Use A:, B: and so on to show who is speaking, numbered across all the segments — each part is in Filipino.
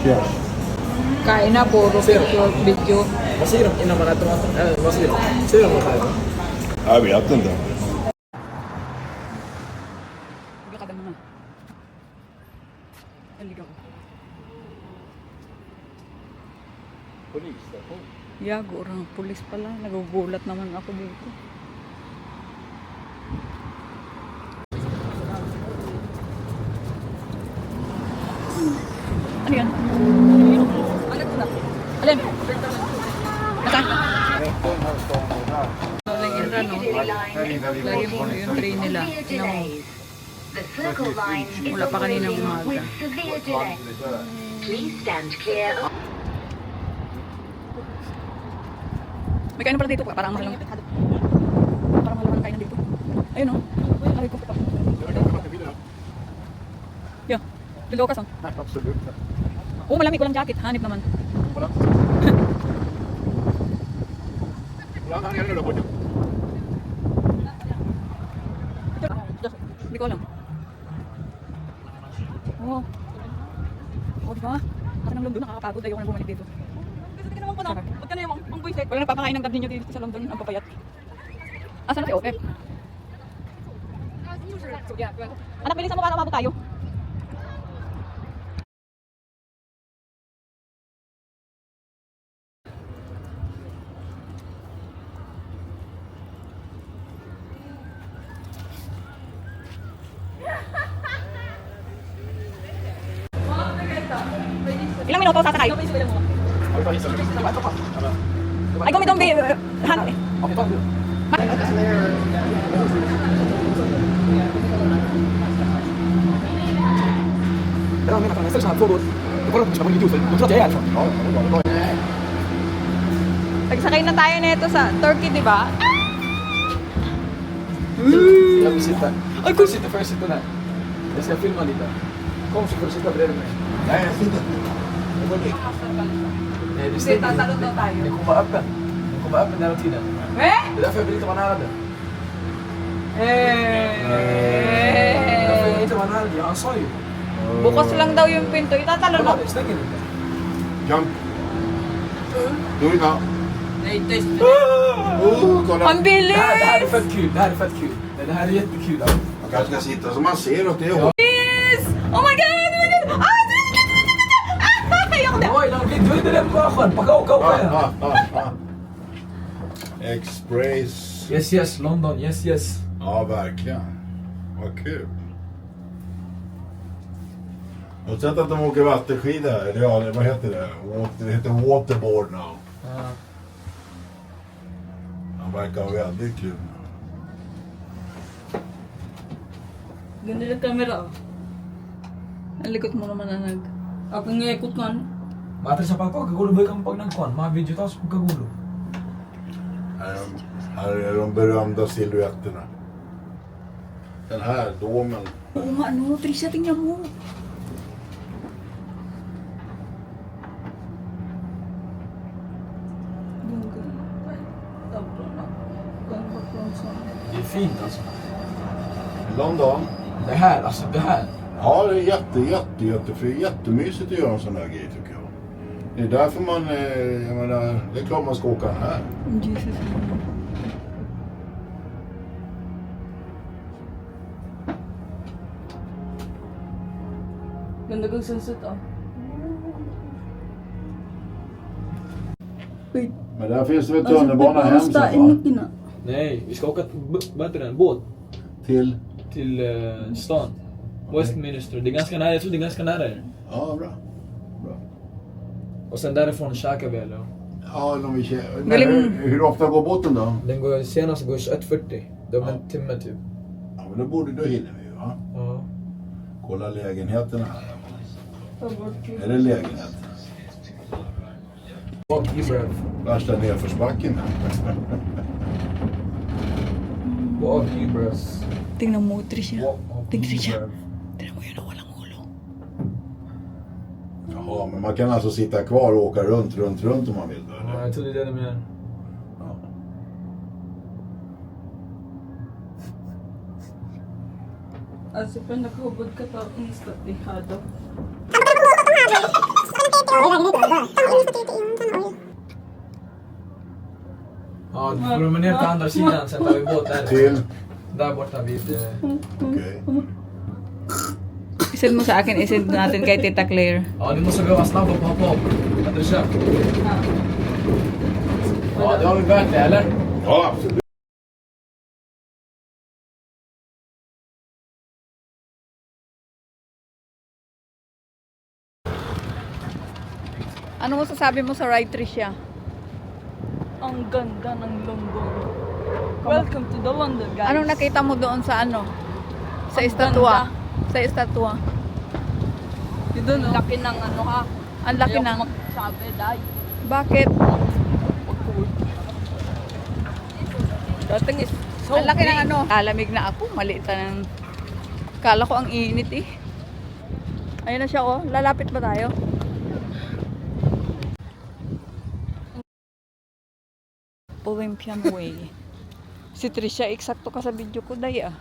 A: Cheers.
B: Kain na, puro video.
C: Masirap naman na ito. Masirap. Masirap mo tayo.
A: Jag vet inte.
B: Lakad ang mga. Aligaw.
A: Polisstation.
B: Yago, orang pulis pala. Nagugulat naman ako dito. Ano yan? Alin? Naka? Lagi na, no? Lagi mo yung train nila. Tingnan mo. Wala pa kaninang umaga. May kain pala dito. Parang mahal lang. Parang mahal lang kain dito. Ayun, no? Aray ko. Yeah. Lilokas, oh.
A: Absolut.
B: Oh, malamig. Walang jacket. Hanip naman.
A: Wala kang yan na po niyo.
B: Hindi ko alam. Oh. Oh, di ba? Kasi ng London, nakakapagod. Ayoko na bumalik dito. Kasi tingnan mo pa, no? Ba't ka na yung ang buwisit? Wala nagpapakain ng gardin nyo dito sa London. Ang papayat. Asan na si OF? Anak, bilisan mo para umabot tayo. Ilang minuto sasakay? Ay, gumit ang han. Nagsakay na tayo nito sa Turkey, di ba?
C: La visita. Ay, visita first ito na. Kasi film dito. Kom si visita breve me.
A: Nej, sitta.
B: Hindi, tatalon daw tayo.
C: Den kommer öppen. Den kommer öppen hela tiden.
B: Eh?
C: Det är därför jag vill inte vara nära den.
B: Eh.
C: Därför jag vill inte vara nära den. Han sa ju.
B: Bukas lang daw yung pinto. Itatalon mo.
C: Kolla, det stänger inte.
A: Jump. Do it now. Kolla.
B: Ang bilis!
C: Det här är fett kul. Det här är fett kul. Det här är jättekul.
A: Man kanske ska sitta så man ser åt det hållet.
B: Yes! Oh my God! Oh my God! Ah! Ayoko na!
C: Oj, du är inte den bara skön. Gå
A: Express.
C: Yes, yes, London. Yes, yes.
A: Ja, verkligen. Vad kul. Och sett att de åker vattenskida, eller ja, vad heter det? Det heter waterboard now. Han verkar ha väldigt kul.
B: Ganda ng camera. Ang likot mo naman na nag... Ako nga ikot nga.
C: Matris apa ako, kagulo ba kang pag nagkuhan? Mga video tapos kagulo.
A: Här är de berömda silhuetterna. Den här, domen.
B: Oo nga, ano? Trisha, tingnan mo.
C: Det är fint alltså.
A: London.
C: Det här, alltså det här.
A: Ja, det är jättemysigt att göra en sån här grej tycker jag. Det är därför man, jag menar, det är klart man ska åka här.
B: Jesus. Ganda kang sunset, ah. Wait.
A: Men där finns det väl tunnelbana hem sen va?
C: Nej, vi ska åka vad heter det, en båt
A: Till?
C: till stan. Westminster. Det är ganska nära, jag tror det är ganska nära er.
A: Ja, bra.
C: Och sen därifrån käkar vi eller?
A: Ja, om vi hur ofta går båten då?
C: Den går senast går 21:40. Det är om en timme typ.
A: Ja, men då hinner vi ju va?
C: Ja.
A: Kolla lägenheterna här. Är det lägenhet?
C: Walk Hebrew.
A: Värsta nedförsbacken här.
C: Walk Hebrews.
B: Tingnan mo, Trisha.
C: Walk
B: Tingnan Trisha.
C: Hebrew.
B: Tingnan mo yun, walang ulo.
A: Jaha, men man kan alltså sitta kvar och åka runt om man vill då,
C: Ja,
A: eller?
C: jag tror det är det de gör.
A: Ja.
B: Alltså, pag nakahubod ka to, instantly hado.
C: Ja, du får rumma ner till andra sidan, sen tar vi båt där.
A: Till?
C: Där borta vid...
A: Okej.
B: Isend mo sa akin, isend natin kay Tita Claire.
C: Ja, du måste vara snabb och hoppa upp. Patricia. Ja, det har vi värt det, eller?
A: Ja, absolut.
B: Ano masasabi mo sa ride, Tricia? Ang ganda ng London. Welcome to the London, guys. Anong nakita mo doon sa ano? Sa estatwa? Sa estatwa? Yun doon, oh.
D: Laki ng ano ha.
B: Ang laki ng...
D: Sabi, day.
B: Bakit?
D: Dating is so
B: Ang laki ng
D: big.
B: ano? Kalamig na ako. Maliit na ng... Kala ko ang init eh. Ayun na siya oh. Lalapit ba tayo? Olympian Way. Si Tricia, eksakto ka sa video ko, day ah.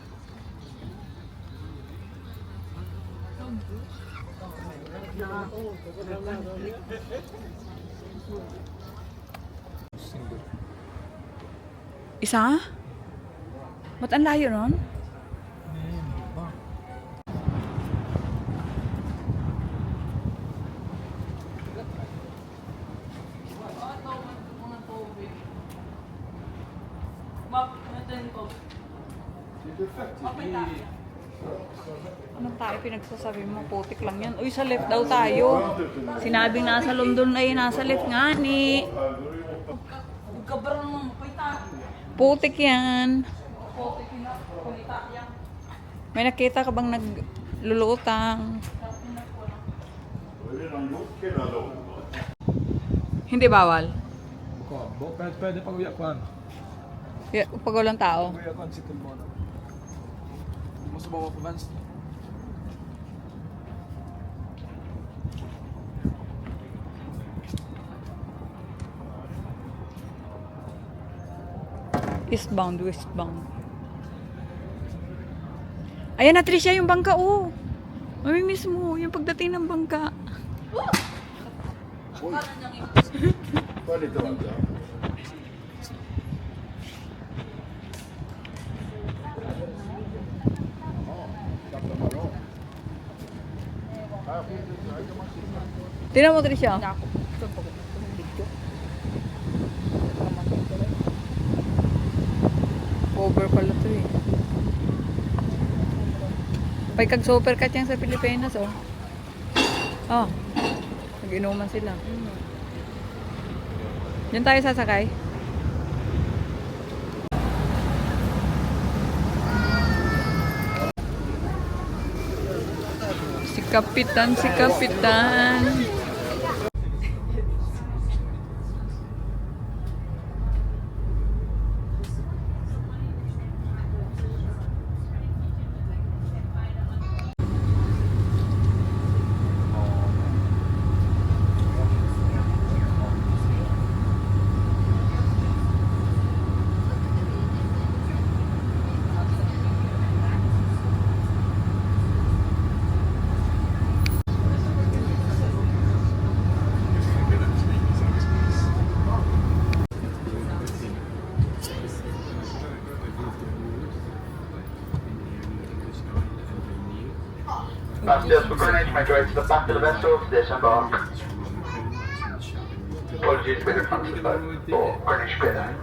B: Isa? Ba't ang layo nun? Ano tayo pinagsasabi mo? Putik lang yan. Uy, sa left daw tayo. Sinabing nasa London ay nasa left nga ni. Putik yan. May nakita ka bang naglulutang? Hindi bawal.
C: Pwede pag-uyakuan.
B: Pag walang tao.
C: Pag-uyakuan si Tulmona. Måste bara vara på vänster.
B: Eastbound, westbound. Ayan na, Tricia, yung bangka, oh. Ay, mismo, yung pagdating ng bangka.
A: Var lite varmt, ja.
B: Tingnan mo, Tricia. Over pala to eh. Pag kag-super cut yan sa Pilipinas, oh. Oh. Nag-inuman sila. Diyan tayo sasakay. Si Kapitan, si Kapitan.
E: Passengers for Greenwich, make way to the back of the vessel to disembark. Apologies for the front of the boat for Greenwich Pier.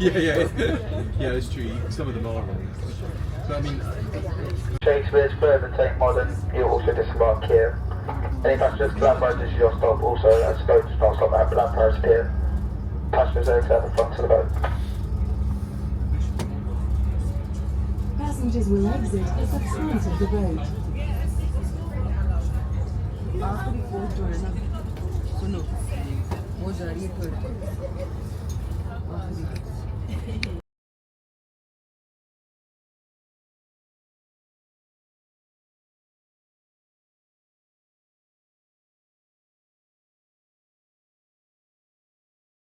D: Yeah, it's true. Some of them are wrong. But I mean,
E: Shakespeare's further take modern, you also disembark here. Any passengers collaborate this is your stop. Also, as the boat does not stop at Paris Pier. Passengers exit at the front of the boat.
F: Passengers will exit at the front of the boat.
G: Suno. Moja,